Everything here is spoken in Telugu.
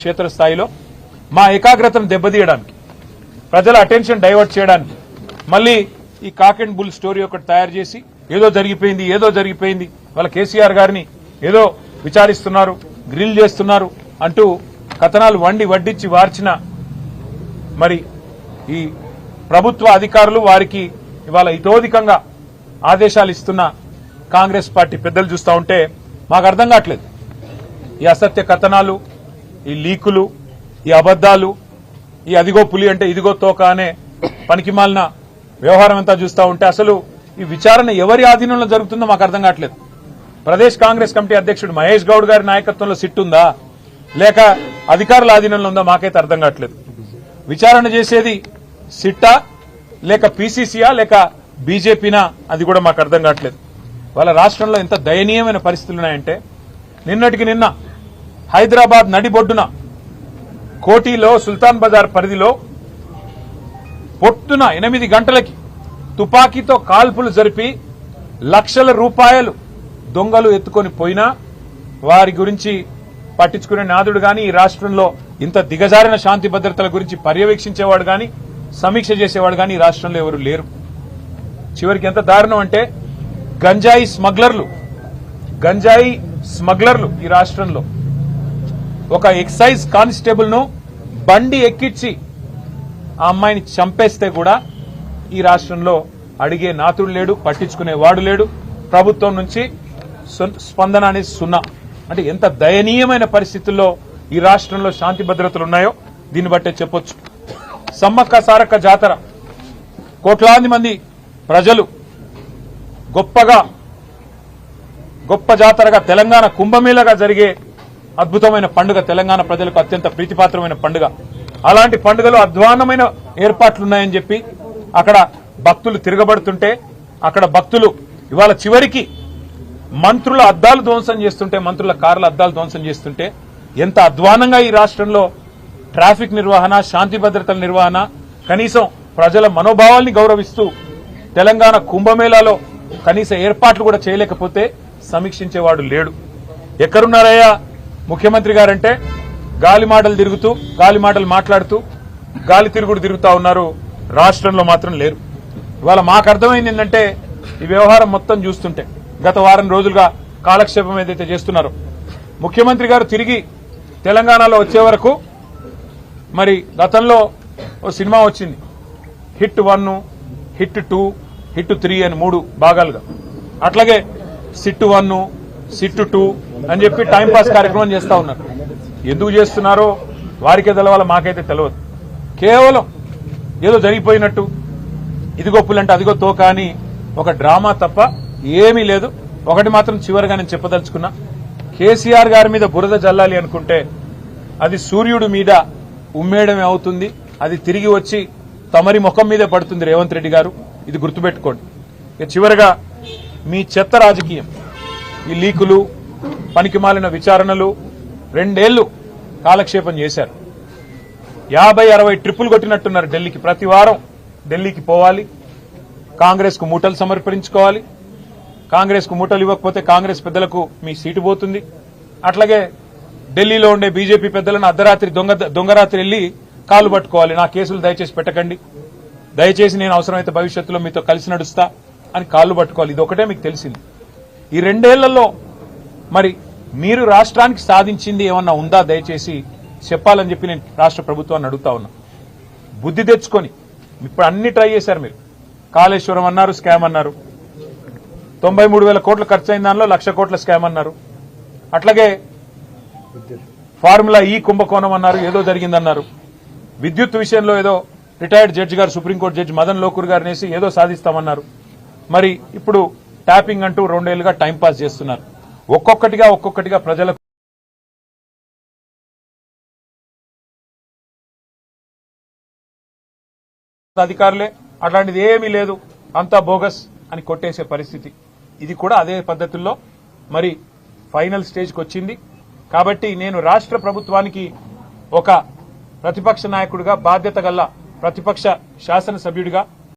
క్షేత్రస్థాయిలో మా ఏకాగ్రతను దెబ్బతీయడానికి ప్రజల అటెన్షన్ డైవర్ట్ చేయడానికి మళ్ళీ ఈ కాక్ అండ్ బుల్ స్టోరీ ఒకటి తయారు చేసి ఏదో జరిగిపోయింది వాళ్ళ కేసీఆర్ గారిని ఏదో విచారిస్తున్నారు, గ్రిల్ చేస్తున్నారు అంటూ కథనాలు వడ్డించి వార్చిన మరి ఈ ప్రభుత్వ అధికారులు వారికి ఇవాళ ఇతోధికంగా ఆదేశాలు ఇస్తున్న కాంగ్రెస్ పార్టీ పెద్దలు చూస్తూ ఉంటే మాకు అర్థం కావట్లేదు. ఈ అసత్య కథనాలు, ఈ లీకులు, ఈ అబద్దాలు, ఈ అదిగో పులి అంటే ఇదిగో తోక అనే పనికిమాలిన వ్యవహారం అంతా చూస్తూ ఉంటే అసలు ఈ విచారణ ఎవరి ఆధీనంలో జరుగుతుందో మాకు అర్థం కావట్లేదు. ప్రదేశ్ కాంగ్రెస్ కమిటీ అధ్యక్షుడు మహేష్ గౌడ్ గారి నాయకత్వంలో సిట్ ఉందా లేక అధికారుల ఆధీనంలో ఉందా మాకైతే అర్థం కావట్లేదు. విచారణ చేసేది సిట్టా లేక పీసీసీయా లేక బీజేపీనా అది కూడా మాకు అర్థం కావట్లేదు. వాళ్ళ రాష్ట్రంలో ఎంత దయనీయమైన పరిస్థితులున్నాయంటే నిన్నటికి నిన్న హైదరాబాద్ నడిబొడ్డున కోటిలో సుల్తాన్ బజార్ పరిధిలో పొద్దున 8 గంటలకి తుపాకీతో కాల్పులు జరిపి లక్షల రూపాయలు దొంగలు ఎత్తుకొని పోయినా వారి గురించి పట్టించుకునే నాదుడు గాని ఈ రాష్ట్రంలో ఇంత దిగజారిన శాంతి భద్రతల గురించి పర్యవేక్షించేవాడు గాని సమీక్ష చేసేవాడు గాని ఈ రాష్ట్రంలో ఎవరు లేరు. చివరికి ఎంత దారుణం అంటే గంజాయి స్మగ్లర్లు ఈ రాష్ట్రంలో ఒక ఎక్సైజ్ కానిస్టేబుల్ ను బండి ఎక్కించి ఆ అమ్మాయిని చంపేస్తే కూడా ఈ రాష్ట్రంలో అడిగే నాతుడు లేడు, పట్టించుకునేవాడు లేడు. ప్రభుత్వం నుంచి స్పందన అనేది సున్నా. అంటే ఎంత దయనీయమైన పరిస్థితుల్లో ఈ రాష్ట్రంలో శాంతి భద్రతలు ఉన్నాయో దీన్ని బట్టే చెప్పొచ్చు. సమ్మక్క సారక్క జాతర కోట్లాది మంది ప్రజలు గొప్ప జాతరగా తెలంగాణ కుంభమేళగా జరిగే అద్భుతమైన పండుగ, తెలంగాణ ప్రజలకు అత్యంత ప్రీతిపాత్రమైన పండుగ. అలాంటి పండుగలో అధ్వాన్నమైన ఏర్పాట్లున్నాయని చెప్పి అక్కడ భక్తులు తిరగబడుతుంటే అక్కడ భక్తులు ఇవాళ చివరికి మంత్రుల అద్దాలు ధ్వంసం చేస్తుంటే, మంత్రుల కార్ల అద్దాలు ధ్వంసం చేస్తుంటే ఎంత అధ్వానంగా ఈ రాష్ట్రంలో ట్రాఫిక్ నిర్వహణ, శాంతి భద్రతల నిర్వహణ, కనీసం ప్రజల మనోభావాల్ని గౌరవిస్తూ తెలంగాణ కుంభమేళాలో కనీస ఏర్పాట్లు కూడా చేయలేకపోతే సమీక్షించేవాడు లేడు. ఎక్కడున్నారయ్యా ముఖ్యమంత్రి గారంటే గాలి మాటలు మాట్లాడుతూ గాలి తిరుగుడు తిరుగుతా ఉన్నారు. రాష్ట్రంలో మాత్రం లేరు. ఇవాళ మాకు అర్థమైంది ఏంటంటే ఈ వ్యవహారం మొత్తం చూస్తుంటే గత వారం రోజులుగా కాలక్షేపం ఏదైతే చేస్తున్నారో ముఖ్యమంత్రి గారు తిరిగి తెలంగాణలో వచ్చే వరకు మరి గతంలో ఓ సినిమా వచ్చింది, హిట్ 1, హిట్ 2, హిట్ 3 అని 3 భాగాలుగా. అట్లాగే సిట్ 1, సిట్ 2 అని చెప్పి టైంపాస్ కార్యక్రమం చేస్తా ఉన్నారు. ఎందుకు చేస్తున్నారో వారికే తెలవాల, మాకైతే తెలియదు. కేవలం ఏదో జరిగిపోయినట్టు ఇదిగో పులంటే అదిగో తోక అని ఒక డ్రామా తప్ప ఏమీ లేదు. ఒకటి మాత్రం చివరిగా నేను చెప్పదలుచుకున్నా, కేసీఆర్ గారి మీద బురద జల్లాలి అనుకుంటే అది సూర్యుడి మీద ఉమ్మేయడమే అవుతుంది. అది తిరిగి వచ్చి తమరి ముఖం మీదే పడుతుంది రేవంత్ రెడ్డి గారు. ఇది గుర్తుపెట్టుకోండి. ఇక చివరిగా మీ చెత్త రాజకీయం, ఈ లీకులు, పనికిమాలిన విచారణలు 2 ఏళ్లు కాలక్షేపం చేశారు. 50-60 ట్రిప్పులు కొట్టినట్టున్నారు ఢిల్లీకి. ప్రతి వారం ఢిల్లీకి పోవాలి, కాంగ్రెస్ కు మూటలు సమర్పించుకోవాలి. కాంగ్రెస్ కు మూటలు ఇవ్వకపోతే కాంగ్రెస్ పెద్దలకు మీ సీటు పోతుంది. అట్లాగే ఢిల్లీలో ఉండే బీజేపీ పెద్దలను అర్ధరాత్రి దొంగరాత్రి వెళ్లి కాలు పట్టుకోవాలి. నా కేసులు దయచేసి పెట్టకండి, దయచేసి నేను అవసరమైతే భవిష్యత్తులో మీతో కలిసి నడుస్తా అని కాళ్లు పట్టుకోవాలి. ఇది ఒకటే మీకు తెలిసింది. ఈ 2 ఏళ్లలో మరి మీరు రాష్ట్రానికి సాధించింది ఏమన్నా ఉందా దయచేసి చెప్పాలని చెప్పి నేను రాష్ట్ర ప్రభుత్వాన్ని అడుగుతా ఉన్నా. బుద్ధి తెచ్చుకొని ఇప్పుడు అన్ని ట్రై చేశారు మీరు. కాళేశ్వరం అన్నారు, స్కామ్ అన్నారు. 93,000 కోట్లు ఖర్చు అయిన దానిలో 1,00,000 కోట్ల స్కామ్ అన్నారు. అట్లాగే ఫార్ములా ఈ కుంభకోణం అన్నారు, ఏదో జరిగిందన్నారు. విద్యుత్ విషయంలో ఏదో రిటైర్డ్ జడ్జి గారు, సుప్రీంకోర్టు జడ్జి మదన్ లోకూర్ గారు నేసి ఏదో సాధిస్తామన్నారు. మరి ఇప్పుడు ట్యాపింగ్ అంటూ 2 ఏళ్లుగా టైంపాస్ చేస్తున్నారు. ఒక్కొక్కటిగా ప్రజలకు అధికారులే అట్లాంటిది ఏమీ లేదు, అంతా బోగస్ అని కొట్టేసే పరిస్థితి. ఇది కూడా అదే పద్ధతుల్లో మరి ఫైనల్ స్టేజ్కి వచ్చింది. కాబట్టి నేను రాష్ట్ర ప్రభుత్వానికి ఒక ప్రతిపక్ష నాయకుడిగా, బాధ్యత గల ప్రతిపక్ష శాసనసభ్యుడిగా